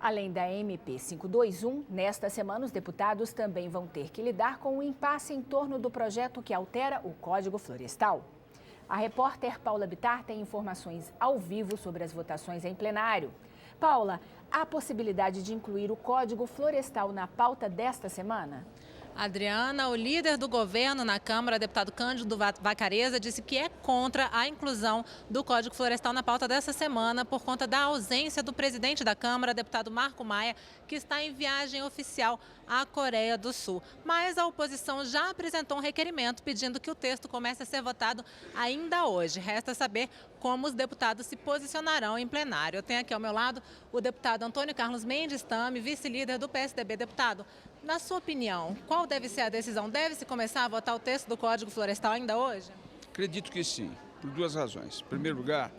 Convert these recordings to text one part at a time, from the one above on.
Além da MP 521, nesta semana os deputados também vão ter que lidar com o impasse em torno do projeto que altera o Código Florestal. A repórter Paula Bittar tem informações ao vivo sobre as votações em plenário. Paula, há possibilidade de incluir o Código Florestal na pauta desta semana? Adriana, o líder do governo na Câmara, deputado Cândido Vacarezza, disse que é contra a inclusão do Código Florestal na pauta dessa semana por conta da ausência do presidente da Câmara, deputado Marco Maia, que está em viagem oficial à Coreia do Sul. Mas a oposição já apresentou um requerimento pedindo que o texto comece a ser votado ainda hoje. Resta saber como os deputados se posicionarão em plenário. Eu tenho aqui ao meu lado o deputado Antônio Carlos Mendes Tame, vice-líder do PSDB. Deputado, na sua opinião, qual deve ser a decisão? Deve-se começar a votar o texto do Código Florestal ainda hoje? Acredito que sim, por duas razões. Em primeiro lugar,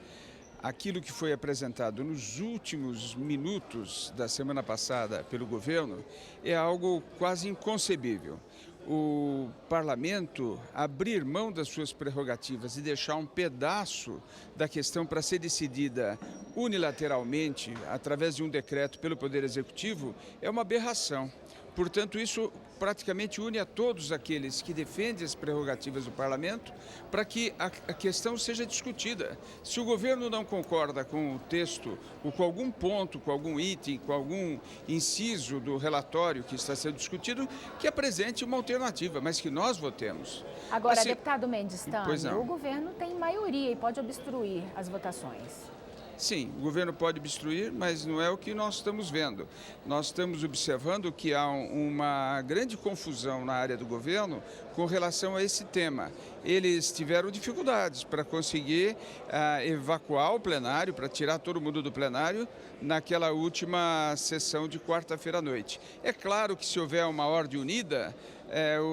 aquilo que foi apresentado nos últimos minutos da semana passada pelo governo é algo quase inconcebível. O parlamento abrir mão das suas prerrogativas e deixar um pedaço da questão para ser decidida unilateralmente, através de um decreto pelo Poder Executivo, é uma aberração. Portanto, isso praticamente une a todos aqueles que defendem as prerrogativas do parlamento para que a questão seja discutida. Se o governo não concorda com o texto, ou com algum ponto, com algum item, com algum inciso do relatório que está sendo discutido, que apresente uma alternativa, mas que nós votemos. Agora, deputado Mendes Tame, o governo tem maioria e pode obstruir as votações. Sim, o governo pode obstruir, mas não é o que nós estamos vendo. Nós estamos observando que há uma grande confusão na área do governo com relação a esse tema. Eles tiveram dificuldades para conseguir evacuar o plenário, para tirar todo mundo do plenário naquela última sessão de quarta-feira à noite. É claro que se houver uma ordem unida,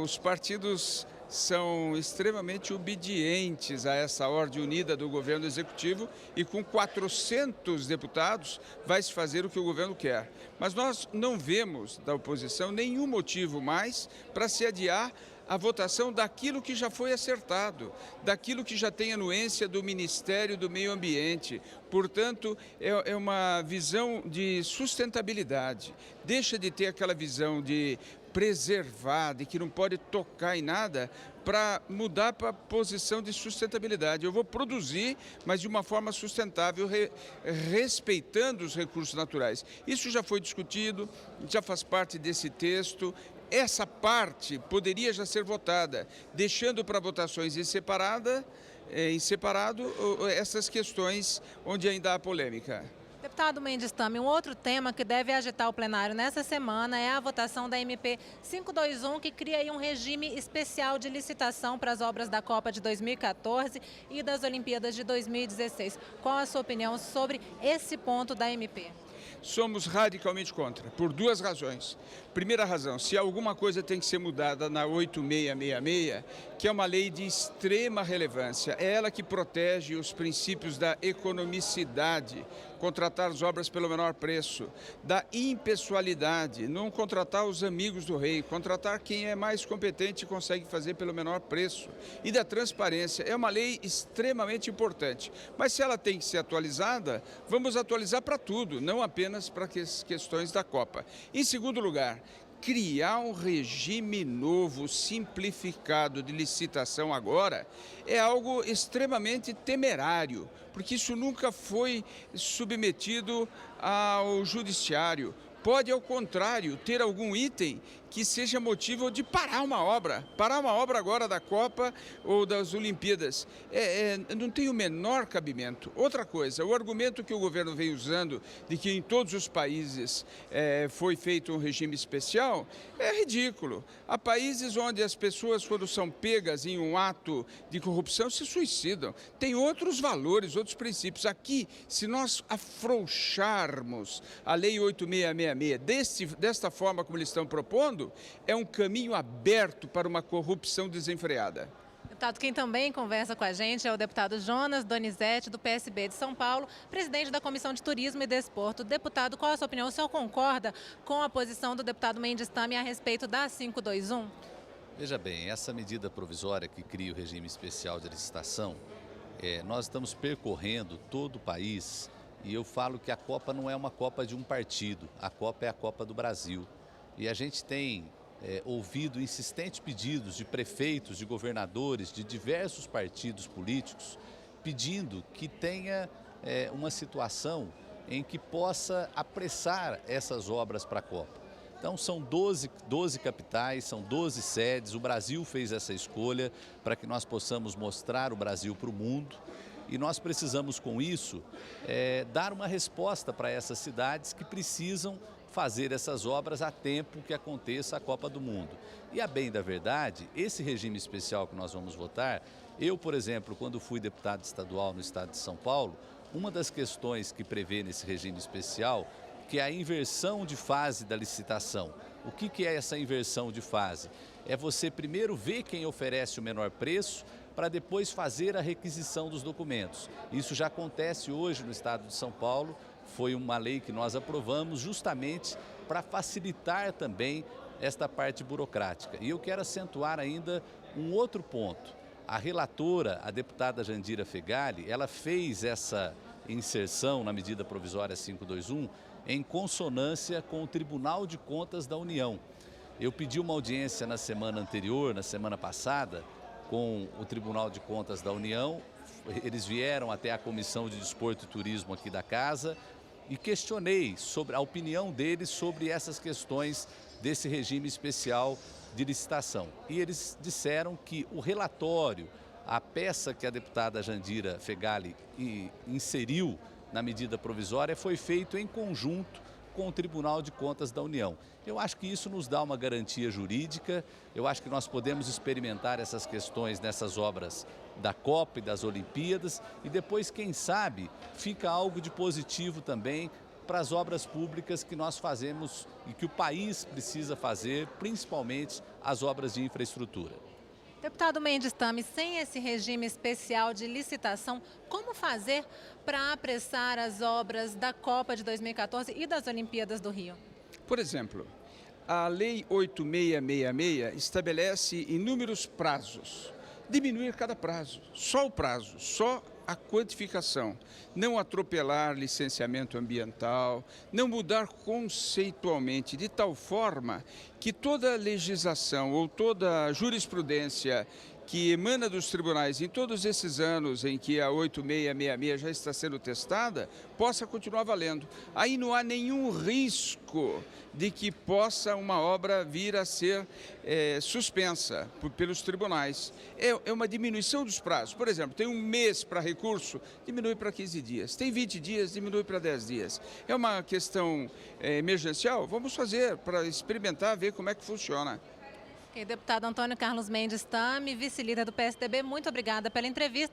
os partidos são extremamente obedientes a essa ordem unida do governo executivo e com 400 deputados vai se fazer o que o governo quer. Mas nós não vemos da oposição nenhum motivo mais para se adiar a votação daquilo que já foi acertado, daquilo que já tem anuência do Ministério do Meio Ambiente. Portanto, é uma visão de sustentabilidade. Deixa de ter aquela visão de preservar, de que não pode tocar em nada, para mudar para a posição de sustentabilidade. Eu vou produzir, mas de uma forma sustentável, respeitando os recursos naturais. Isso já foi discutido, já faz parte desse texto. Essa parte poderia já ser votada, deixando para votações em separado essas questões onde ainda há polêmica. Deputado Mendes Tame, um outro tema que deve agitar o plenário nessa semana é a votação da MP 521, que cria aí um regime especial de licitação para as obras da Copa de 2014 e das Olimpíadas de 2016. Qual a sua opinião sobre esse ponto da MP? Somos radicalmente contra, por duas razões. Primeira razão, se alguma coisa tem que ser mudada na 8666, que é uma lei de extrema relevância, é ela que protege os princípios da economicidade, contratar as obras pelo menor preço, da impessoalidade, não contratar os amigos do rei, contratar quem é mais competente e consegue fazer pelo menor preço, e da transparência. É uma lei extremamente importante, mas se ela tem que ser atualizada, vamos atualizar para tudo, não apenas para as questões da Copa. Em segundo lugar, criar um regime novo, simplificado de licitação agora é algo extremamente temerário, porque isso nunca foi submetido ao judiciário. Pode, ao contrário, ter algum item que seja motivo de parar uma obra agora da Copa ou das Olimpíadas. Não tem o menor cabimento. Outra coisa, o argumento que o governo vem usando de que em todos os países foi feito um regime especial é ridículo. Há países onde as pessoas, quando são pegas em um ato de corrupção, se suicidam. Tem outros valores, outros princípios. Aqui, se nós afrouxarmos a Lei 8666 desta forma como eles estão propondo, é um caminho aberto para uma corrupção desenfreada. Deputado, quem também conversa com a gente é o deputado Jonas Donizete, do PSB de São Paulo, presidente da Comissão de Turismo e Desporto. Deputado, qual a sua opinião? O senhor concorda com a posição do deputado Mendes Tame a respeito da 521? Veja bem, essa medida provisória que cria o regime especial de licitação, nós estamos percorrendo todo o país E eu falo que a Copa não é uma Copa de um partido, a Copa é a Copa do Brasil. E a gente tem ouvido insistentes pedidos de prefeitos, de governadores, de diversos partidos políticos, pedindo que tenha uma situação em que possa apressar essas obras para a Copa. Então são 12 capitais, são 12 sedes, o Brasil fez essa escolha para que nós possamos mostrar o Brasil para o mundo e nós precisamos com isso dar uma resposta para essas cidades que precisam fazer essas obras a tempo que aconteça a Copa do Mundo. E a bem da verdade, esse regime especial que nós vamos votar, eu, por exemplo, quando fui deputado estadual no estado de São Paulo, uma das questões que prevê nesse regime especial, que é a inversão de fase da licitação. O que é essa inversão de fase? É você primeiro ver quem oferece o menor preço, para depois fazer a requisição dos documentos. Isso já acontece hoje no estado de São Paulo, foi uma lei que nós aprovamos justamente para facilitar também esta parte burocrática. E eu quero acentuar ainda um outro ponto. A relatora, a deputada Jandira Fegali, ela fez essa inserção na medida provisória 521 em consonância com o Tribunal de Contas da União. Eu pedi uma audiência na semana anterior, na semana passada, com o Tribunal de Contas da União. Eles vieram até a Comissão de Desporto e Turismo aqui da casa e questionei sobre a opinião deles sobre essas questões desse regime especial de licitação. E eles disseram que o relatório, a peça que a deputada Jandira Fegali inseriu na medida provisória, foi feito em conjunto com o Tribunal de Contas da União. Eu acho que isso nos dá uma garantia jurídica, eu acho que nós podemos experimentar essas questões nessas obras da Copa e das Olimpíadas e depois, quem sabe, fica algo de positivo também para as obras públicas que nós fazemos e que o país precisa fazer, principalmente as obras de infraestrutura. Deputado Mendes Tame, sem esse regime especial de licitação, como fazer para apressar as obras da Copa de 2014 e das Olimpíadas do Rio? Por exemplo, a Lei 8666 estabelece inúmeros prazos. Diminuir cada prazo, só o prazo, só a quantificação, não atropelar licenciamento ambiental, não mudar conceitualmente de tal forma que toda legislação ou toda jurisprudência que emana dos tribunais em todos esses anos em que a 8666 já está sendo testada, possa continuar valendo. Aí não há nenhum risco de que possa uma obra vir a ser suspensa pelos tribunais. É uma diminuição dos prazos. Por exemplo, tem um mês para recurso, diminui para 15 dias. Tem 20 dias, diminui para 10 dias. É uma questão emergencial? Vamos fazer para experimentar, ver como é que funciona. Deputado Antônio Carlos Mendes Tame, vice-líder do PSDB, muito obrigada pela entrevista.